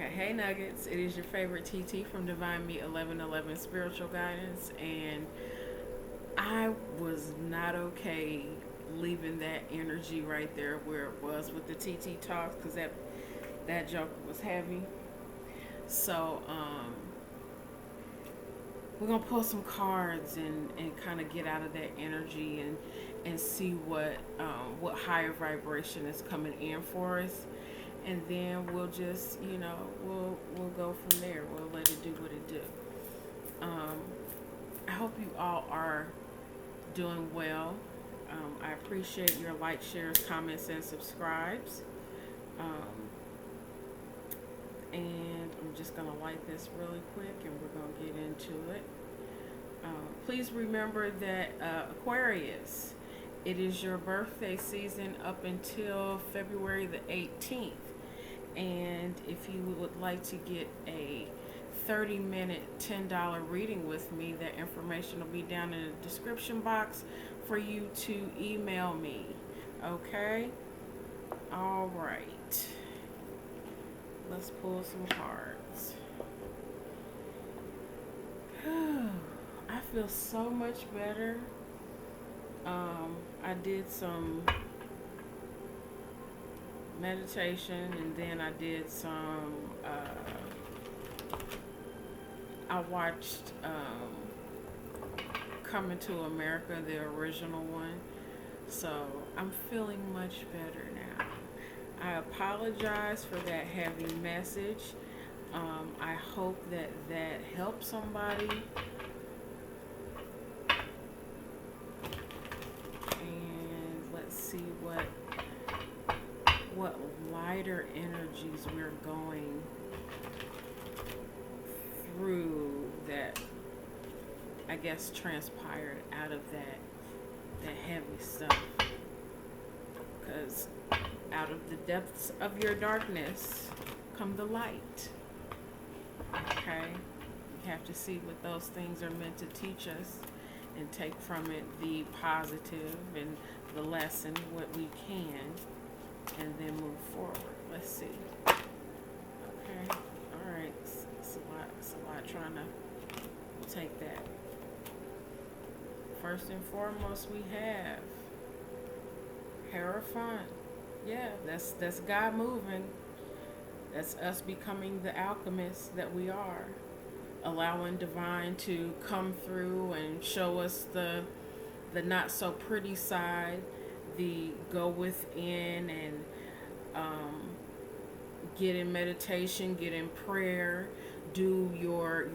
Okay, hey Nuggets. It is your favorite TT from Divine Me 1111 Spiritual Guidance, and I was not okay leaving that energy right there where it was with the TT talks because that joke was heavy. So we're gonna pull some cards and kind of get out of that energy and see what higher vibration is coming in for us, and then we'll just we'll go from there. We'll let it do what it do. Um, I hope you all are doing well. I appreciate your likes, shares, comments, and subscribes. Um, and I'm just gonna light this really quick, and we're gonna get into it. Please remember that Aquarius, it is your birthday season up until February the 18th. And if you would like to get a 30-minute $10 reading with me, that information will be down in the description box for you to email me. Okay? All right. Let's pull some cards. I feel so much better. I did some meditation, and then I did some I watched Coming to America, the original one. So I'm feeling much better now. I apologize for that heavy message. I hope that helps somebody. And let's see what lighter energies we're going through that I guess transpired out of that heavy stuff. Because out of the depths of your darkness come the light. Okay? We have to see what those things are meant to teach us and take from it the positive and the lesson, what we can, and then move forward. Let's see. Okay. All right. It's a lot trying to take that. First and foremost, we have Hierophant. Yeah, that's God moving. That's us becoming the alchemists that we are. Allowing divine to come through and show us the not so pretty side, the go within and get in meditation, get in prayer, do your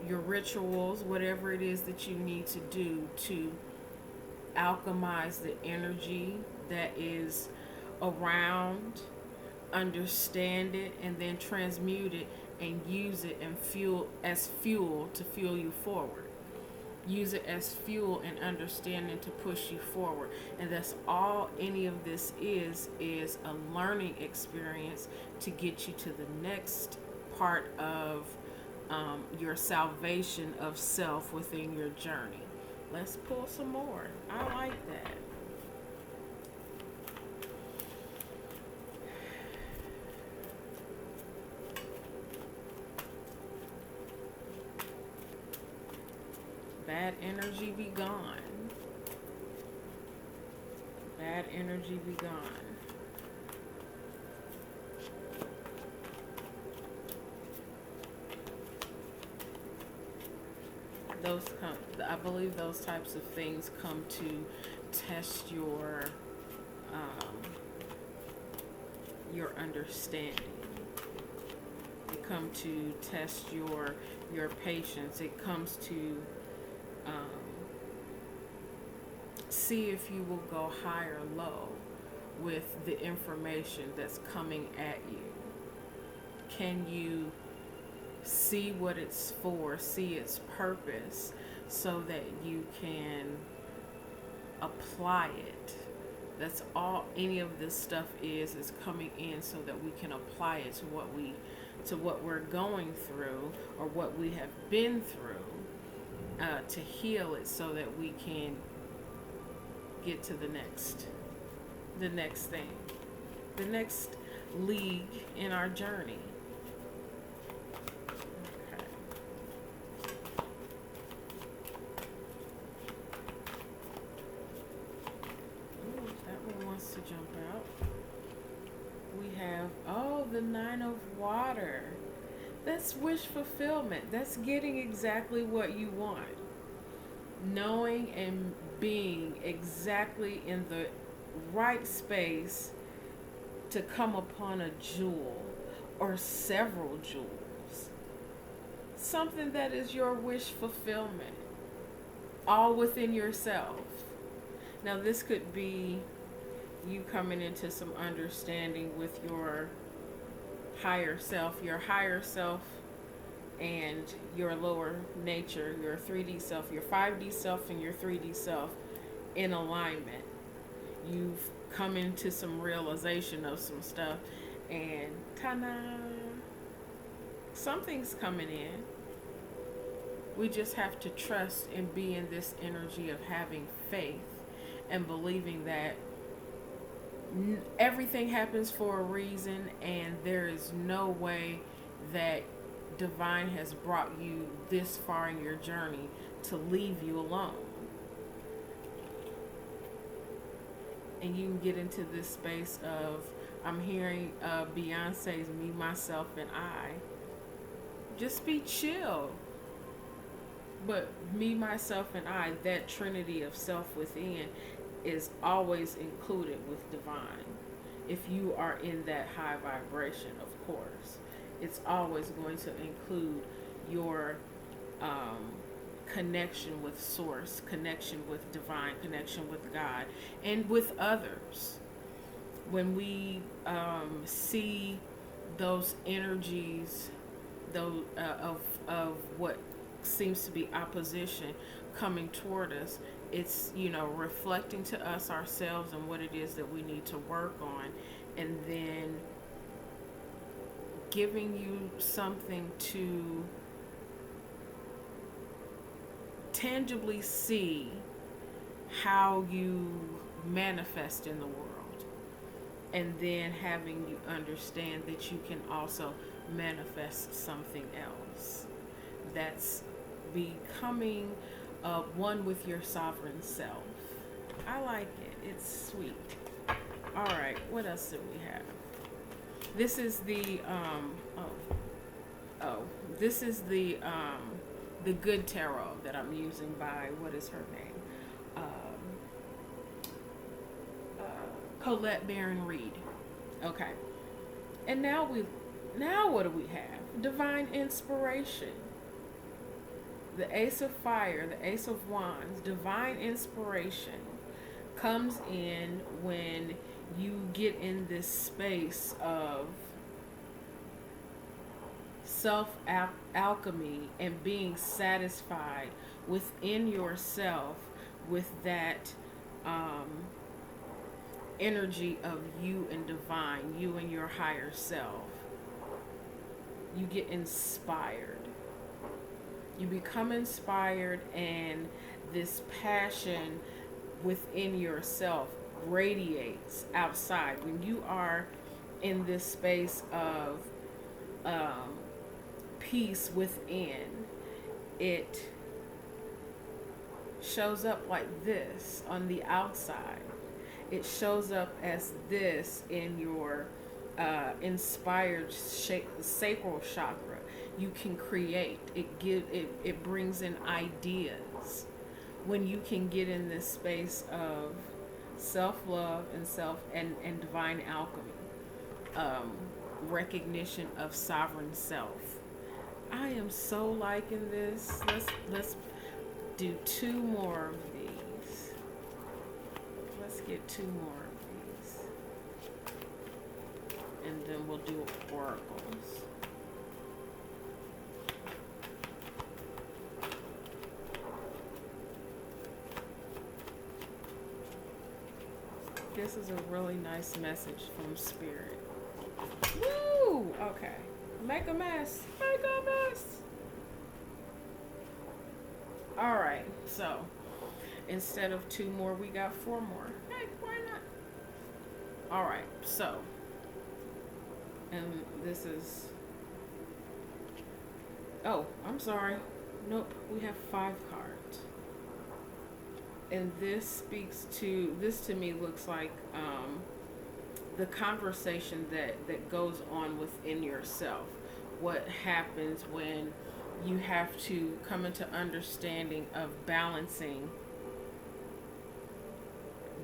rituals, whatever it is that you need to do to alchemize the energy that is around, understand it, and then transmute it and use it and fuel to fuel you forward. Use it as fuel and understanding to push you forward. And that's all any of this is a learning experience to get you to the next part of your salvation of self within your journey. Let's pull some more. I like that. Bad energy be gone. Bad energy be gone. I believe those types of things come to test your understanding. They come to test your patience. It comes to see if you will go high or low with the information that's coming at you. Can you see what it's for, see its purpose, so that you can apply it? That's all any of this stuff is coming in so that we can apply it to what we're going through or what we have been through, to heal it so that we can get to the next thing, the next league in our journey. have, oh, the Nine of Water. That's wish fulfillment. That's getting exactly what you want. Knowing and being exactly in the right space to come upon a jewel or several jewels. Something that is your wish fulfillment, all within yourself. Now, this could be you coming into some understanding with your higher self, and your lower nature, your 3D self, your 5D self, and your 3D self in alignment. You've come into some realization of some stuff, and ta-da, something's coming in. We just have to trust and be in this energy of having faith and believing that everything happens for a reason, and there is no way that divine has brought you this far in your journey to leave you alone. And you can get into this space of, I'm hearing Beyonce's Me, Myself, and I. Just be chill. But me, myself, and I, that trinity of self within, is always included with divine. If you are in that high vibration, of course, it's always going to include your connection with source, connection with divine, connection with God, and with others. When we see those energies, those of what seems to be opposition coming toward us, it's, reflecting to us ourselves and what it is that we need to work on, and then giving you something to tangibly see how you manifest in the world, and then having you understand that you can also manifest something else. That's becoming one with your sovereign self. I like it. It's sweet. All right, what else do we have? This is the this is the Good Tarot that I'm using by, what is her name? Colette Baron Reed. Okay. And now what do we have? Divine inspiration. The Ace of Fire, the Ace of Wands, divine inspiration comes in when you get in this space of self-alchemy and being satisfied within yourself with that energy of you and divine, you and your higher self. You get inspired. You become inspired, and this passion within yourself radiates outside. When you are in this space of peace within, it shows up like this on the outside. It shows up as this in your inspired sacral chakra. You can create. It brings in ideas. When you can get in this space of self-love and divine alchemy, recognition of sovereign self. I am so liking this. Let's do 2 more of these. Let's get 2 more of these, and then we'll do oracles. This is a really nice message from Spirit. Woo! Okay. Make a mess. Make a mess. Alright, so instead of 2 more, we got 4 more. Hey, why not? Alright, so, and this is, oh, I'm sorry. Nope, we have 5 cards. And this to me looks like the conversation that goes on within yourself. What happens when you have to come into understanding of balancing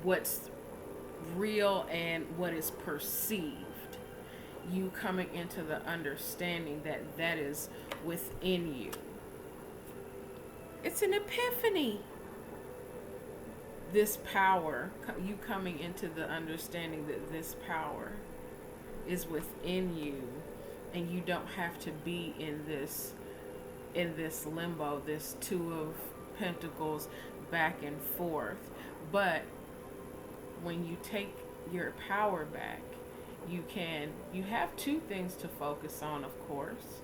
what's real and what is perceived. You coming into the understanding that that is within you. It's an epiphany. This power, you coming into the understanding that this power is within you, and you don't have to be in this limbo, this Two of Pentacles back and forth. But when you take your power back, you have two things to focus on, of course,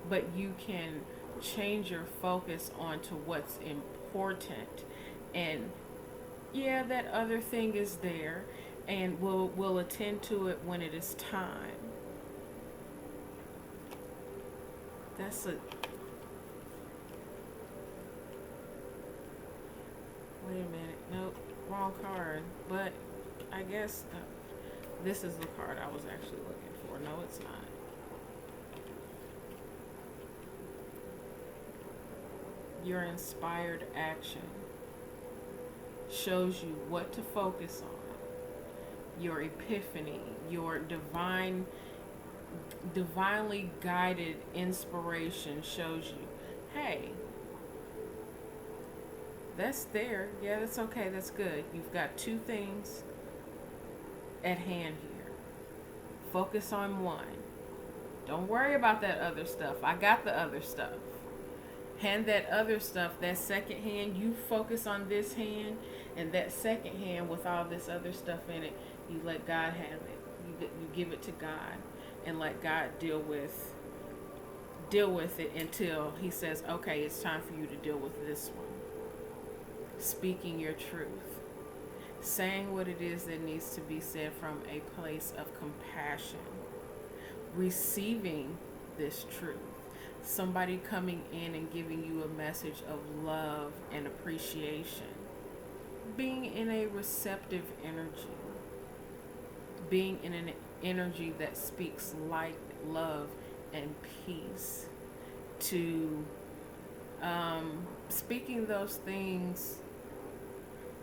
but you can change your focus onto what's important. And yeah, that other thing is there, and we'll attend to it when it is time. That's a wait a minute, nope, wrong card. But I guess this is the card I was actually looking for. No, it's not. Your inspired action shows you what to focus on. Your epiphany, your divinely guided inspiration shows you, hey, that's there. Yeah, that's okay. That's good. You've got two things at hand here. Focus on one. Don't worry about that other stuff. I got the other stuff. Hand that other stuff, that second hand, you focus on this hand, and that second hand with all this other stuff in it, you let God have it. You give it to God and let God deal with it until he says, okay, it's time for you to deal with this one. Speaking your truth. Saying what it is that needs to be said from a place of compassion. Receiving this truth. Somebody coming in and giving you a message of love and appreciation. Being in a receptive energy. Being in an energy that speaks light, love, and peace. To speaking those things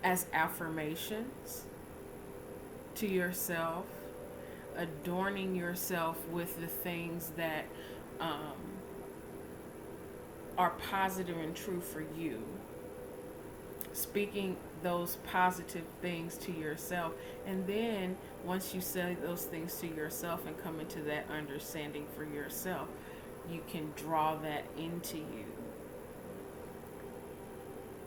as affirmations to yourself. Adorning yourself with the things that are positive and true for you. Speaking those positive things to yourself. And then once you say those things to yourself and come into that understanding for yourself, you can draw that into you.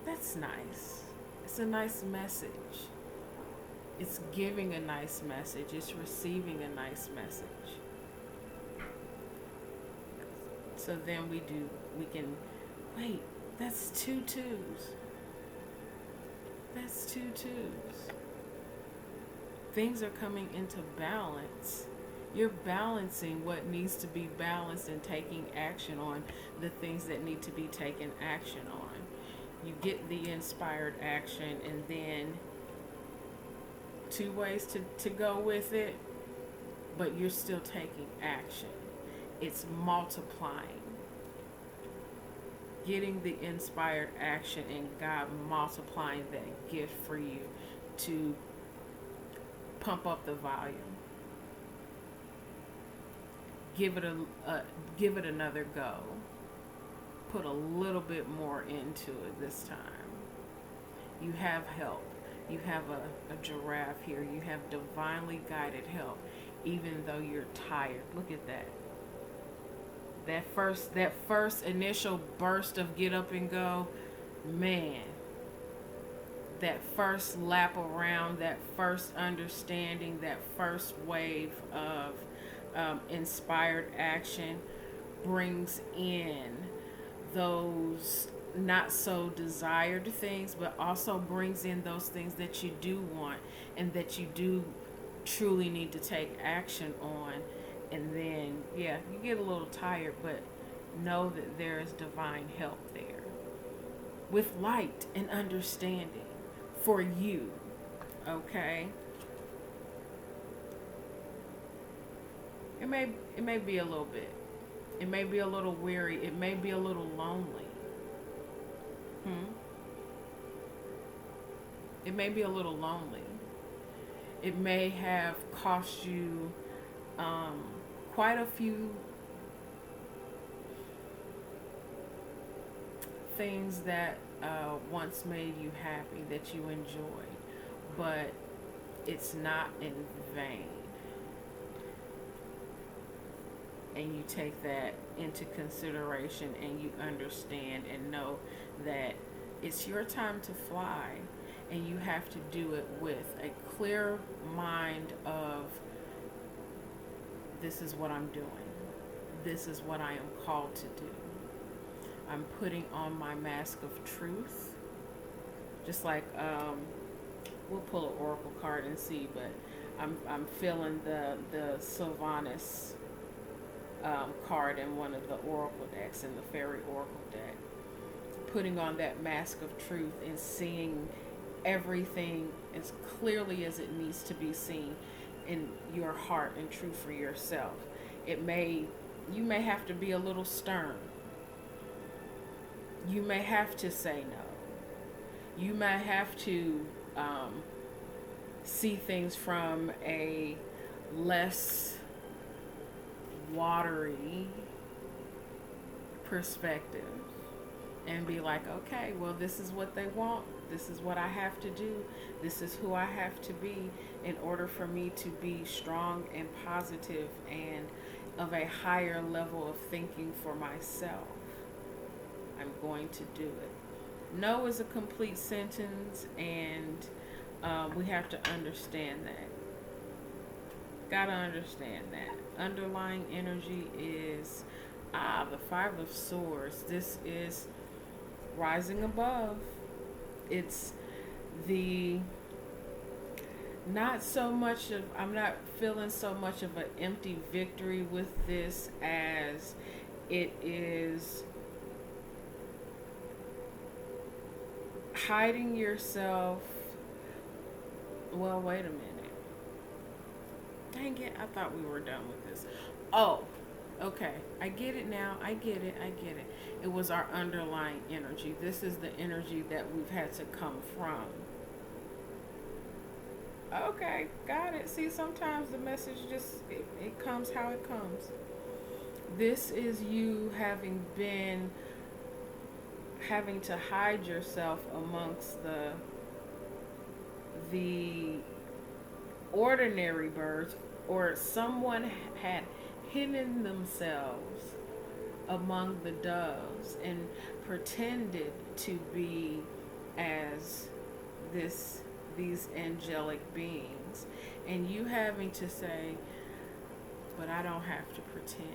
That's nice. It's a nice message. It's giving a nice message. It's receiving a nice message. So then we can, wait, that's two twos. That's two twos. Things are coming into balance. You're balancing what needs to be balanced and taking action on the things that need to be taken action on. You get the inspired action, and then two ways to go with it, but you're still taking action. It's multiplying. Getting the inspired action and God multiplying that gift for you to pump up the volume. Give it another go. Put a little bit more into it this time. You have help. You have a giraffe here. You have divinely guided help, even though you're tired. Look at that. That first initial burst of get up and go, man. That first lap around, that first understanding, that first wave of inspired action brings in those not so desired things, but also brings in those things that you do want and that you do truly need to take action on. And then, yeah, you get a little tired, but know that there is divine help there with light and understanding for you, okay? it may be a little bit. It may be a little weary. It may be a little lonely. Hmm? It may be a little lonely. It may have cost you um, quite a few things that once made you happy, that you enjoyed, but it's not in vain. And you take that into consideration and you understand and know that it's your time to fly, and you have to do it with a clear mind of, this is what I'm doing. This is what I am called to do. I'm putting on my mask of truth. Just like we'll pull an oracle card and see, but I'm feeling the Sylvanas card in one of the oracle decks, in the fairy oracle deck. Putting on that mask of truth and seeing everything as clearly as it needs to be seen in your heart and true for yourself. You may have to be a little stern. You may have to say no. You may have to see things from a less watery perspective and be like, okay, well, this is what they want. This is what I have to do. This is who I have to be in order for me to be strong and positive and of a higher level of thinking for myself. I'm going to do it. No is a complete sentence, and we have to understand that. Gotta understand that. Underlying energy is the Five of Swords. This is rising above. It's the not so much of, I'm not feeling so much of an empty victory with this as it is hiding yourself. Well, wait a minute. Dang it, I thought we were done with this. Oh, okay. I get it now. I get it. It was our underlying energy. This is the energy that we've had to come from. Okay, got it. See, sometimes the message just, it comes how it comes. This is you having to hide yourself amongst the ordinary birds, or someone had hidden themselves among the doves and pretended to be as these angelic beings, and you having to say, but I don't have to pretend.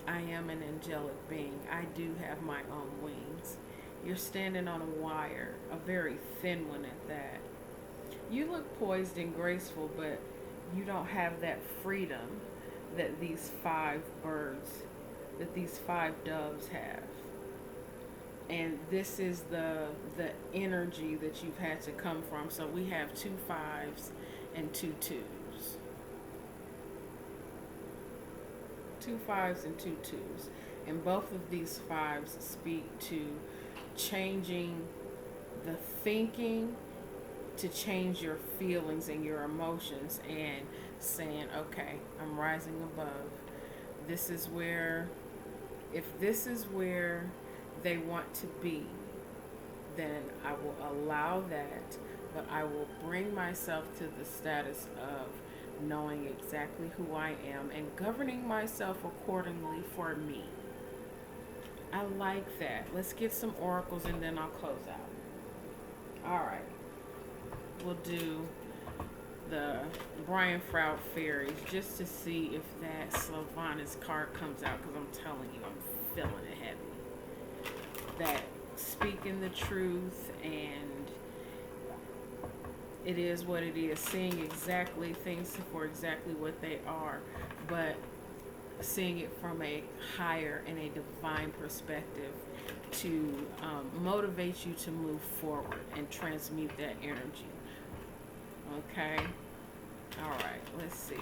I am an angelic being. I do have my own wings. You're standing on a wire, a very thin one at that. You look poised and graceful, but you don't have that freedom that these 5 birds, that these 5 doves have. And this is the energy that you've had to come from. So we have 2 5s and 2 2s. 2 5s and 2 2s. And both of these 5s speak to changing the thinking, to change your feelings and your emotions, and saying, okay, I'm rising above. This is where, if this is where they want to be, then I will allow that, but I will bring myself to the status of knowing exactly who I am and governing myself accordingly for me. I like that. Let's get some oracles and then I'll close out. All right. We'll do the Brian Froud fairies just to see if that Sylvanas card comes out, because I'm telling you, I'm feeling it heavy. That speaking the truth, and it is what it is. Seeing exactly things for exactly what they are, but seeing it from a higher and a divine perspective to motivate you to move forward and transmute that energy. Okay? All right, let's see.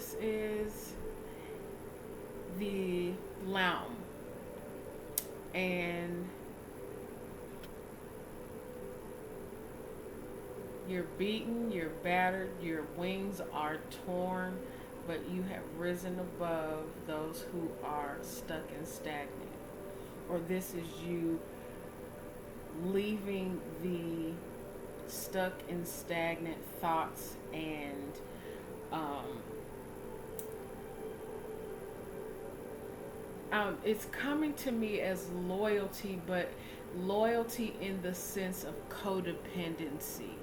this is the lamb, and you're beaten, you're battered, your wings are torn, but you have risen above those who are stuck and stagnant. Or this is you leaving the stuck and stagnant thoughts and it's coming to me as loyalty, but loyalty in the sense of codependency.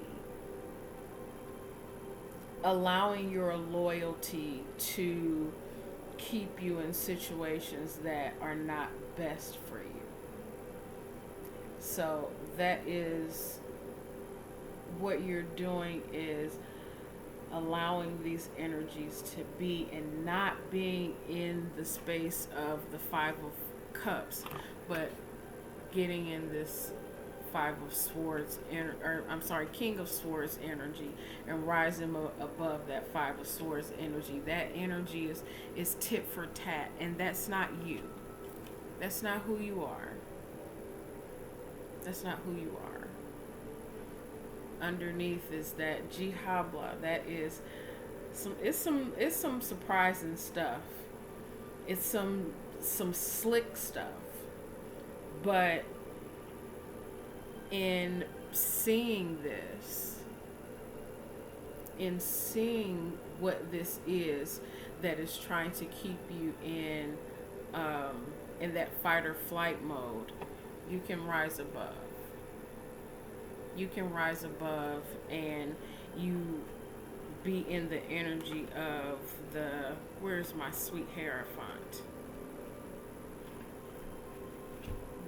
Allowing your loyalty to keep you in situations that are not best for you. So that is what you're doing, is allowing these energies to be and not being in the space of the Five of Cups, but getting in this Five of Swords, King of Swords energy, and rising above that Five of Swords energy. That energy is tit for tat, and that's not you. That's not who you are. That's not who you are. Underneath is that Jihabla. That is some surprising stuff. It's some slick stuff. But in seeing this, in seeing what this is that is trying to keep you in that fight or flight mode, you can rise above. You can rise above, and you be in the energy of the, where's my sweet Hierophant?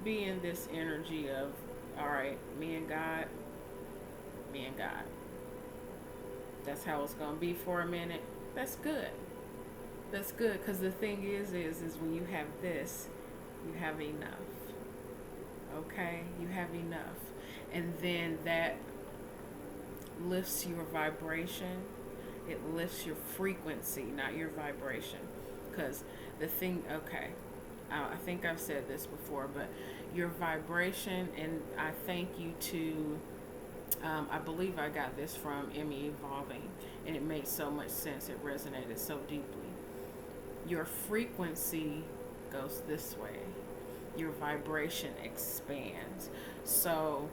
Be in this energy of, all right, me and God. That's how it's going to be for a minute. That's good. That's good, because the thing is when you have this, you have enough. Okay? You have enough. And then that lifts your vibration. It lifts your frequency, not your vibration. Because the thing, okay, I think I've said this before, but your vibration, and I thank you to, I believe I got this from Emmy Evolving, and it made so much sense. It resonated so deeply. Your frequency goes this way. Your vibration expands. So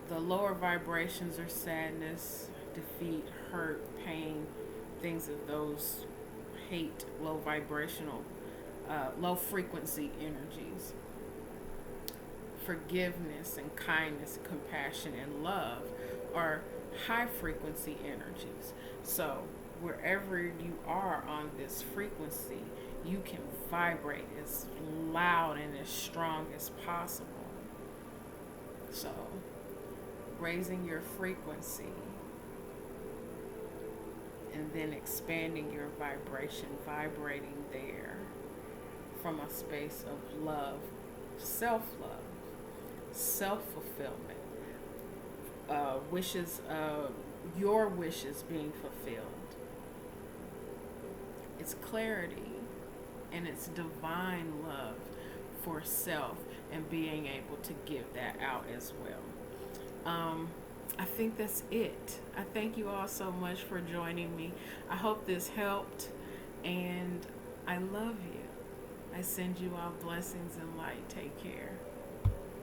the lower vibrations are sadness, defeat, hurt, pain, things of those hate, low vibrational, low frequency energies. Forgiveness and kindness, compassion and love are high frequency energies. So wherever you are on this frequency, you can vibrate as loud and as strong as possible. So raising your frequency and then expanding your vibration, vibrating there from a space of love, self-love, self-fulfillment, your wishes being fulfilled. It's clarity, and it's divine love for self, and being able to give that out as well. I think that's it. I thank you all so much for joining me. I hope this helped, and I love you. I send you all blessings and light. Take care.